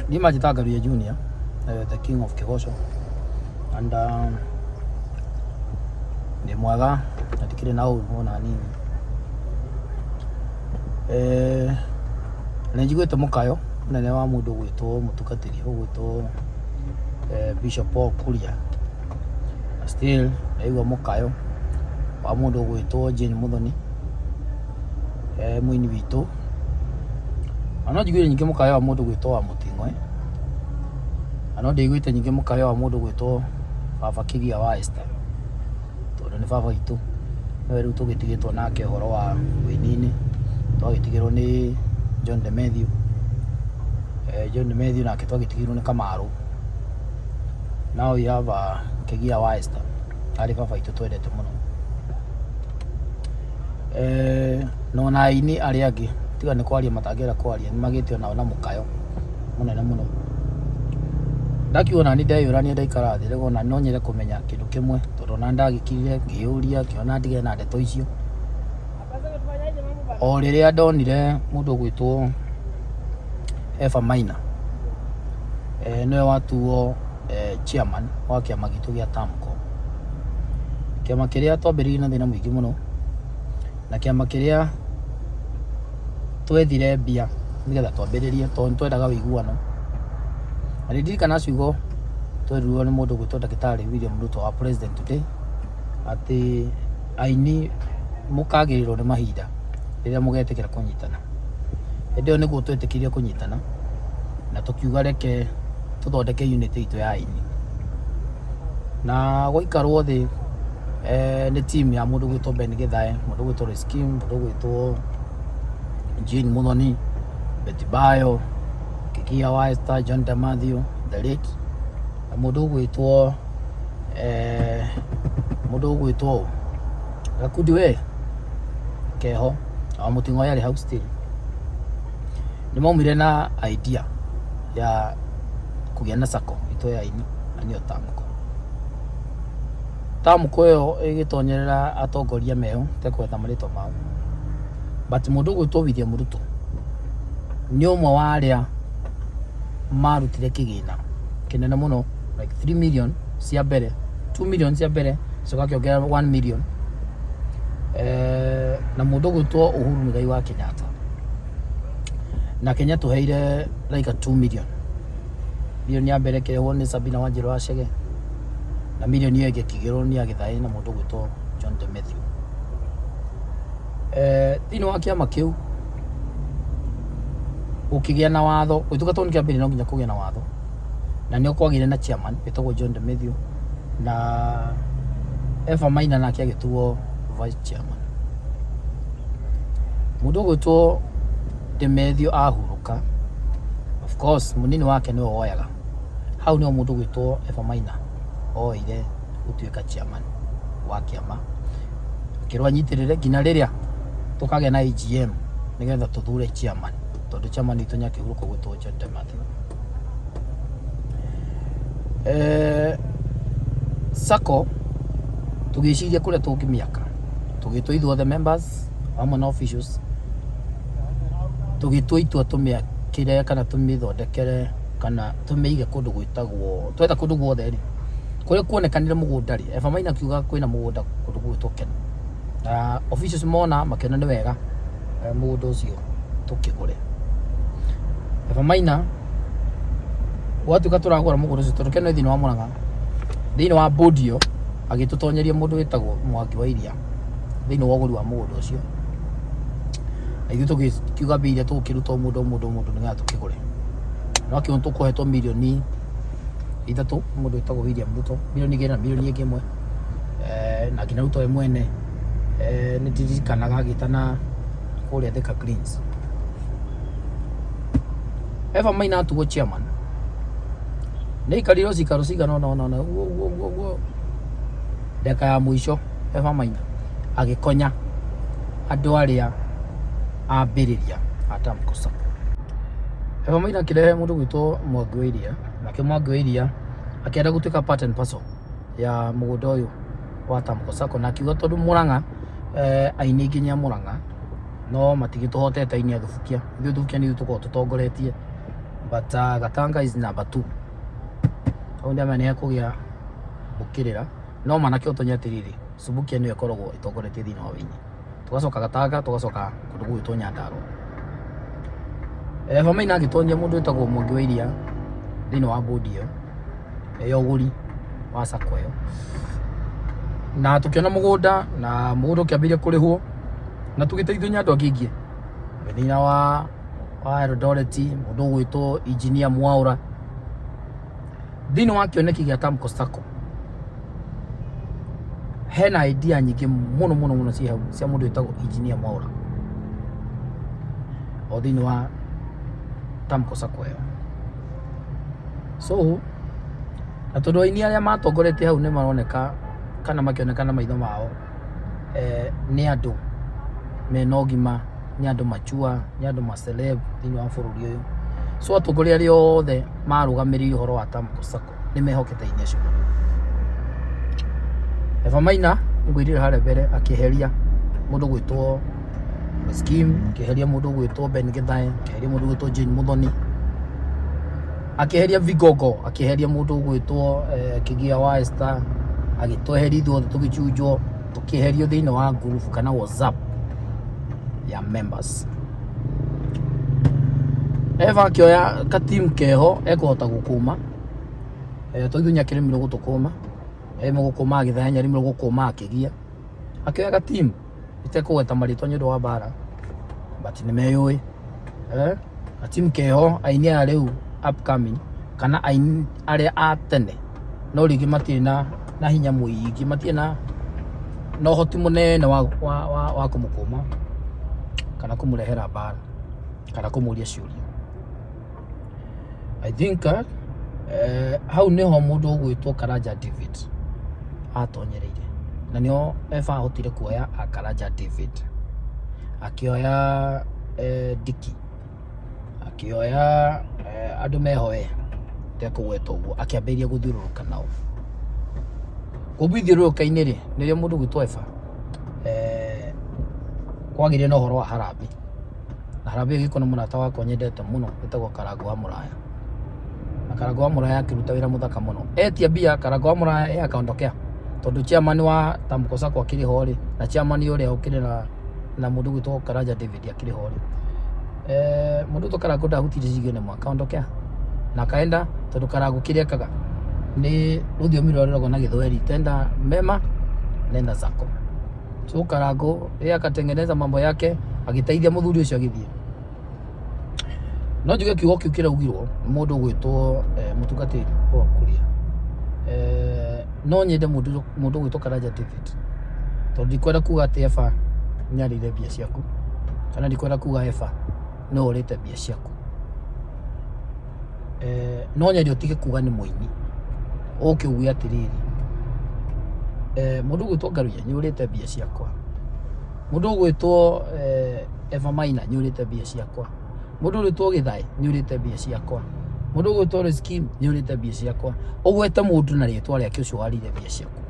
Nima Jitagaria Junior, the king of Kegosho, and the Mwaga, the Kirinau, Mona Nini. Nenjiguete Mukayo, Nenewa Mudo Wito, Mutukatiri, Wito, Bishop Paul Kulia. Still, Ewa Mukayo, Wamudo Wito, Jane Mudoni, Muini Vito. Anojiguire nyingi Mukayo wa Mudo Wito wa Muting'we. Anodiguite nyingi Mukayo wa Mudo Wito Baba Kigia wa Esther. Tondu ni baba itu. No riu tugitigitwo nake horo wa winini. Twagitigirwo ni John de Matthew. John de Matthew nake twagitigirwo ni Kamaru. Now we have Kigia wa Esther. Ari baba itu twendete muno. No na ini ari angi tiga ni kwaria matangera kwaria ni magitio nao na Mukayo munene muno. Ndakiona ni ndeyurania ndaikara thire gona no nyire kumenya kindu kimwe tondu na ndagikirire ngiuria kiona ndige na ndeto icio. O riria ndonire mundu gwitwo Eva Maina niwe watuo chairman wa kiama gitu gia Tamko. Kiama kiria twambiririe na thina mwingi muno na kiama kiria twethire mbia nigetha twambiririe tondu twendaga wiguano. Alidika ciugo twerirwo ni mundu gwitwo Daktari William Ruto wa president today ati aini mukagirirwo ni mahinda riria mugetikira kunyitana. Ndio niguo twetikirie kunyitana na tukiuga reke tuthondeke unity itu ya aini na gwikarwo thi ni team ya mundu gwitwo Ben Githae, mundu gwitwo Riskim, mundu gwitwo Jean Muthoni, Betty Bayo, Kigia wa Esther, John de Matthew, the late, na mundu gwitwo Gakundi we Keho wa Muting'o yari hau still. Ni maumire na idea ya kugia na sako ito ya ini anio Tamko yo igitonyerera atongoria meho tekwetha marito mao. But mundu gwitwo William Ruto ni umwe wa aria marutire kigina kinene muno like 3 million cia mbere, 2 million cia mbere coka kiongera 1 million na mundu gwitwo Uhuru Muigai wa Kenyatta na Kenya tuheire like 2 million. Million ya mbere kirehwo ni Sabina Wanjiru wa Chege na million iyo igikigirwo ni Agithae na mundu gwitwo John de Matthew. Thini wa kiama kiu ukigia na watho gwitugatwo ni kiambiri no nginya kugia na watho na ni ukwagire na chairman witagwo John de Matthew na Eva Maina nake agituo vice chairman. Mundu gwitwo de Matthew ahuruka, of course munini wake niwe woyaga hau ni mundu gwitwo Eva Maina oire gutuika chairman wa kiama kirwa nyitirire ngina riria tukage na AGM nigetha tuthure chairman tondu chairman itu nyake huruko gwitwo John de Matthew. Sako tugiciria kuria tungimiaka tugitwo ithuothe members amwe na officials tugitwo itua tumiakire kana tumithondekere kana tumeige kundu gwitagwo twetha kundu guothe ri kuria kuonekanire mugunda ri Eva Maina kiuga kwina mugunda kundu gwitwo Kenya na officials mona makena ni wega mugunda ucio tukigure. Eva Maina watuka turagura mugunda ucio tondu Kenya thini wa Murang'a thini wa bodio agitutonyeria mundu witagwo Mwangi wa Iria thini wa uguri wa mugunda ucio ithu tukiuga biria tukiruta mundu nigetha tukigure no kiuntu tukohetwo milioni 3 mundu witagwo William Ruto milioni igiri na milioni ingi imwe na ngina Ruto we mwene ni ndirikanaga agitana kuria Thika Greens. Eva Maina atuo chairman ni ikariro cikaro cigana no guo ndeka ya mwisho Eva Maina agikonya andu aria ambiriria Tamko Sacco. Eva Maina kirehe mundu gwitwo Mwangi wa Iria nake Mwangi wa Iria akienda gutuika part and parcel ya mugunda uyu wa Tamko Sacco na kiuga tondu Murang'a aini nginya Murang'a no matigituhotete aini athubukia ithubukia ni tuko tutongoretie but Gatanga is number 2 au ndia mane akugia bukirira no manake utonyatiriri Subukia niyo ikoragwo itongoretie thina wa winyi tugacoka Gatanga tugacoka kundu gwitwo Nyandarua Vamaina agitongia mundu witagwo Mwangi wa Iria thina wa bodi iyo uguri wa sako iyo na tukiona mugunda na mugunda ukiambiria kurihwo na tugiteithio nyandu angingie thina wa Eldoret mundu gwitwo engineer Mwaura thina wa kioneki gia Tamko Sacco hena idea nyingi muno ci hau cia mundu witagwo engineer Mwaura o thina wa Tamko Sacco iyo so na tondu aini aria matongoretie hau ni maroneka kana makionekana maitho mao ni andu mena ũgima ni andu machua ni andu maceleb thini wa bururi uyu so atongoria aria othe marugamiririe uhoro wa Tamko Sacco ni mehokete ini acio Vamaina ngwirire hare mbere akiheria mundu gwitwo scheme akiheria mundu gwitwo Ben Githai akiheria mundu gwitwo Jane Muthoni akiheria Vigogo akiheria mundu gwitwo Kigia wa Esther agitoheria ithuothe tugichunjwo tukiherio thini wa group kana WhatsApp ya members Eva kioya ka team keho ekuhota gukuma toithunya kirimiro gutukuma mugukuma Githai nyarimiro gukuma Kigia akioya ka team itekugweta maritwa nyondo wa bara but ni meyoi ka team keho aini ya riu upcoming kana aini aria atene no rigi matina na hinya muingi matina no hoti munene wa kumukuma kana kumurehera bara kana kumuria ciuria I think hau niho mundu gwitwo Karanja David atonyereire na nio efa hotire kuoya Karanja David akioya Diki akioya andu mehoe tekugweta uguo akiambiria guthiururuka nao gubithiururuka-ini ri nirio mundu gwitwo efa kwagire no horo wa Harambee na Harambee giko na munata wakwa nyendete muno witagwo Karangu wa Muraya na Karangu wa Muraya akiruta wira muthaka muno etia bia Karangu wa Muraya akaondokea tondu chairman wa Tamko Sacco akiri hori na chairman uria ukiri na mundu gwitwo Karanja David akiri hori mundu to Karangu ndahutire cigene mwaka ondokea na kaenda tondu Karangu kiria kaga ni ruthiomi roreragwo na Githweri tenda mema nenda zako so Karangu akatengeneza mambo yake agiteithia muthuri ucio agithie no njuge kiugo kiu kiraugirwo mundu gwitwo mutungatiri po kuria no nyende mundu gwitwo Karanja David tondu ndikwenda kuga ati efa nyarire bia ciaku kana ndikwenda kuga efa no urite bia ciaku no nyende utige kuga ni muini ukiugia atiriri mundu gwitwo Ngaruya nyurite bia ciakwa mundu gwitwo Vamaina nyurite bia ciakwa mundu gwitwo Githai nyurite bia ciakwa mundu gwitwo Scheme nyurite bia ciakwa ugwete mundu na ritwa riake ucio warire bia ciaku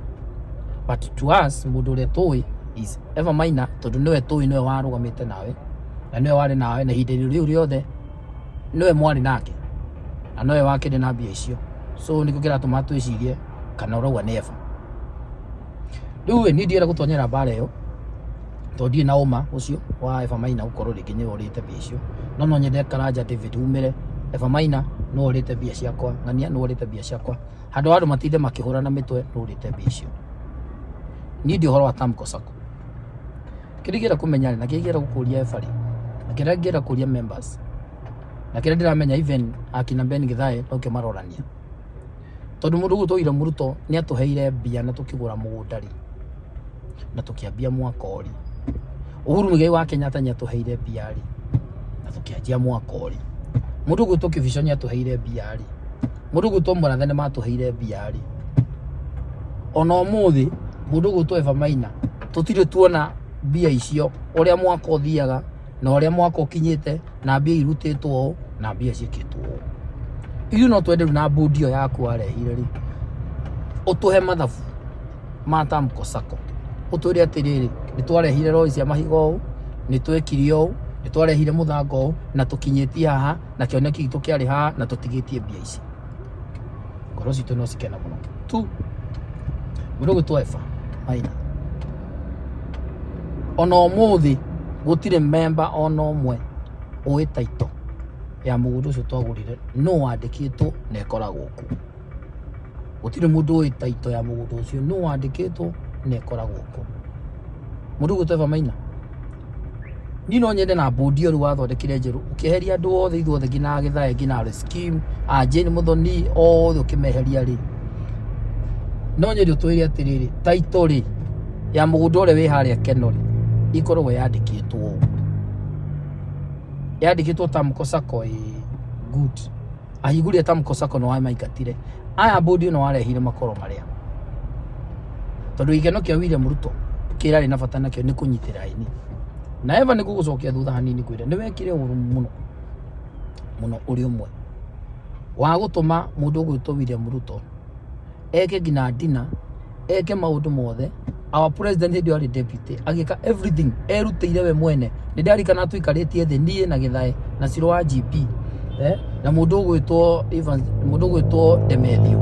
but to us mundu uria tui is Vamaina tondu niwe tui niwe warugamite nawe na niwe wari nawe na hindini riu riothe niwe mwari nake na niwe wakire na bia icio so nikukira tumatwicirie kana urauga ni Eva riu ni ndiera gutonyera bara iyo tondu na uma ucio wa Vamaina ukorwo ringi ni urite bia icio no nyende Karanja David umire Vamaina no urite bia ciakwa ngania no urite bia ciakwa handu andu matinde makihurana mitwe no urite bia icio ni ndi horo wa Tamko Sacco kirigira kumenya na kirigira gukuria efari na kirigira kuria members na kirigira ndiramenya even akina Ben Githai no ke marorania tondu mundu gutwira muruto ni atuheire bia na tukigura mugundari na tukiambia mwakori Uhuru Muigai wa Kenyatta ni atuheire bia ri na tukianjia mwakori mundu gwitwo Kivishoni ni atuheire bia ri mundu gwitwo Murathe ni matuheire bia ri ona umuthi mundu gwitwo Vamaina tutire tuona bia icio uria mwaka uthiaga na uria mwaka ukinyite na bia irutitwo na bia ciikitwo iyo no twende na bodi yo yaku arehire ri utuhe mathabu ma Tamko Sacco utwire atiriri ni twarehire roi cia mahigo ni twekire u nitwarehire muthango na tukinyitie haha na kioneki gitu kiari haha na tutigitie mbia ici ngoro citu no cikena muno tu mundu gwitwa Eva Maina ona umuthi gutire member ona umwe uwi taito ya mugundu ucio twagurire no wandikitwo na ikoragwo ku gutire mundu uwi taito ya mugundu ucio no wandikitwo na ikoragwo ku mundu gwitwa Eva Maina ni no nyende na bodi ru wathondekire njeru ukiheria andu othe ithuothe ngina Githae ngina scheme Jane Muthoni othe ukimeheria ri no nyende utwire atiriri taito ri ya mugundu ure wi haria Keno ri ikorwo yandikitwo Tamko Sacco good ahigurie Tamko Sacco no amaingatire aya bodi no warehire makoro maria tondu igeno kia William Ruto kirari na bata nakio ni kunyitira ini na Eva ni gugucokia thutha hanini kwire ni wekire uru muno uri umwe wa gutuma mundu gwitwo William Ruto eke ngina dina eke maundu mothe our president ndio ari deputy agika everything erutire we mwene ni ndarikana tuikaritie thi nie na Githae na Ciro wa GP na mundu gwitwo Evans mundu gwitwo Demethio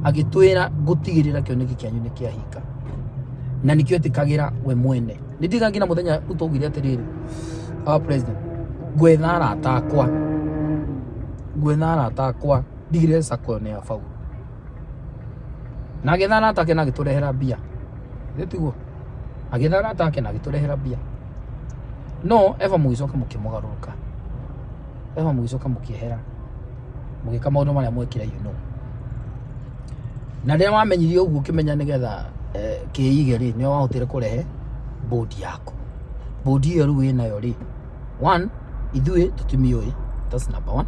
agitwira gutigirira kioneki kianyu ni kiahika na nikio tikagira we mwene ndiga ngina muthenya utogire atiriri our president gwethara atakwa ndigire Sacco ne afau na gethana atake na giturehera bia nditiguo agethana atake na giturehera bia no Eva mugicoka mukimugaruruka Eva mugicoka mukiehera mugika maundu maria mwekire na rĩrĩa wamenyirie ũguo ukimenya nigetha kiige ri ni wahotire kurehe bodi yako bodi iyo rĩu inayo ri 1 ithuĩ tutimioi that's number 1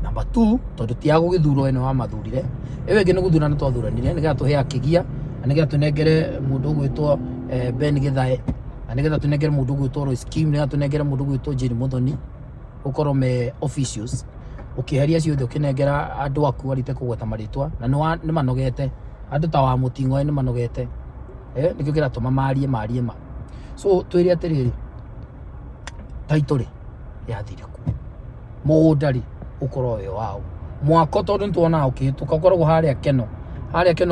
number 2 tondu tiago githuro ene wa mathurire ewe ngi nuguthurana twathuranire nigetha tuhe akigia na nigetha tunengere mundu gwitwo Ben Githae na nigetha tunengere mundu gwitwo Roy Scheme nigetha tunengere mundu gwitwo Jane Muthoni ukorwo me officials ukiheria ciothe ukinengera andu aku arite kugweta maritwa na ni manogete andu ta wa Muting'o ni manogete nikio kiratuma marie ma so twiri atiriri taito ri yathire ku mugunda ri ukorwo we wao mwako tondu ntuona ukihituka ukorwo haria Keno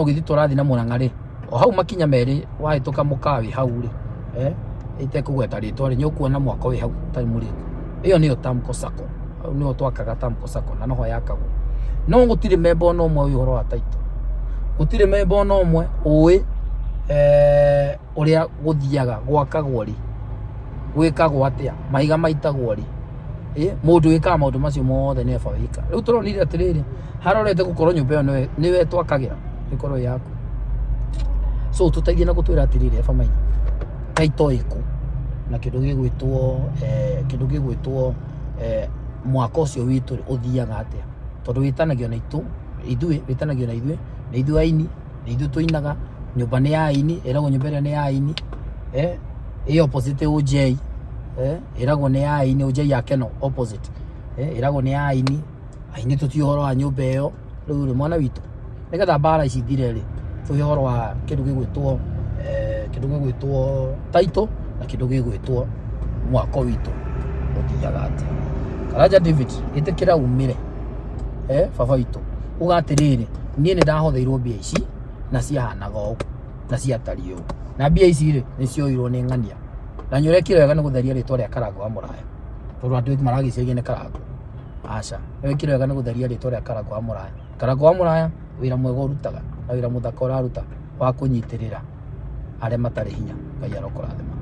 githi turathi na Murang'a ri o hau makinya meri wahituka mukawi hau ri ite kugweta ritwa ri nyukuona mwako wi hau tai muri iyo niyo Tamko Sacco niyo twakaga Tamko Sacco na noho yakagwo no gutire member no mwe uhoro wa taito gutire member no mwe uwi uria guthiaga gwakagwo ri gwikagwo atia maiga maitagwo ri mundu wikaga maundu macio mothe ni Eva wika riu turonire atiriri harorete gukorwo nyumba iyo niwe twakagira ikorwo yaku so tutaithie na gutwira atiriri Eva Maina taito iku na kindu gigwitwo mwaka ucio witu uthiaga atia tondu witanagio na witanagio na ithuĩ aini na ithuĩ tuinaga nyumba ni ya aini iragwo nyumba ĩrĩa ni ya aini opposite OJ iragwo ni ya aini OJ ya Keno opposite iragwo ni ya aini tutihoro wa nyumba ĩyo rĩu ri mwana witu nigetha mbara ici thire ri tuhoro wa kindu gigwitwo taito na kindu gigwitwo mwako witu uthiaga atia Karaja David itikira umire baba witu ugatiriri nie ni ndahotheirwo mbia ici na ciahanaga ũũ na ciatario na mbia ici ri ni cioirwo ni ng'ania na nyorekire wega ni gutheria ritwa ria Karango wa Muraya tondu andu maragicĩria ni Karango aca wekire wega ni gutheria ritwa ria Karango wa Muraya wira mwega urutaga na wira muthaka uraruta wa kunyitirira aria matari hinya Ngai arokũrathima.